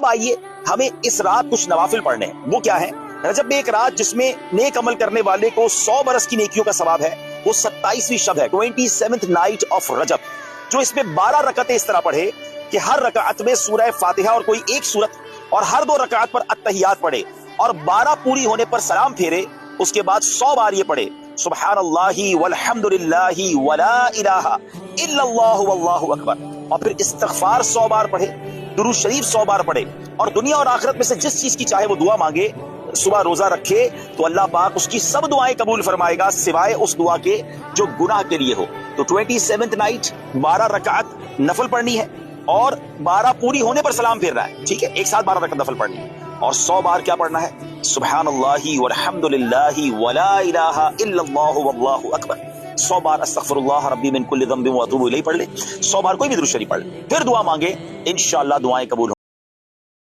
اب آئیے ہمیں اس رات کچھ نوافل پڑھنے ہیں. وہ کیا ہے؟ رجب میں ایک رات جس میں نیک عمل کرنے والے کو 100 برس کی نیکیوں کا ثواب ہے. وہ 27ویں شب ہے، 27th نائٹ آف رجب، جو اس میں 12 رکعتیں اس طرح پڑھے کہ ہر رکعت میں سورہ فاتحہ اور کوئی ایک سورت، اور ہر 2 رکعت پر التحیات پڑھے، اور 12 پوری ہونے پر سلام پھیرے. اس کے بعد 100 بار یہ پڑھے سبحان اللہ والحمد للہ ولا الہ الا اللہ واللہ اکبر، اور پھر استغفار 100 بار پڑھے، درود شریف 100 بار پڑھے، اور دنیا اور آخرت میں سے جس چیز کی چاہے وہ دعا مانگے. صبح روزہ رکھے تو اللہ پاک اس کی سب دعائیں قبول فرمائے گا سوائے اس دعا کے جو گناہ کے لیے ہو. تو 27th نائٹ 12 رکعت نفل پڑھنی ہے، اور 12 پوری ہونے پر سلام پھیرنا ہے. ٹھیک ہے، ایک ساتھ 12 رکعت نفل پڑھنی ہے، اور 100 بار کیا پڑھنا ہے؟ سبحان اللہ والحمد للہ ولا الہ الا اللہ واللہ اکبر. 100 بار استغفر اللہ ربی من کل ذنب واتوب الیہ پڑھ لے. 100 بار کوئی بھی درود شریف پڑھ لے، پھر دعا مانگے، انشاءاللہ دعائیں قبول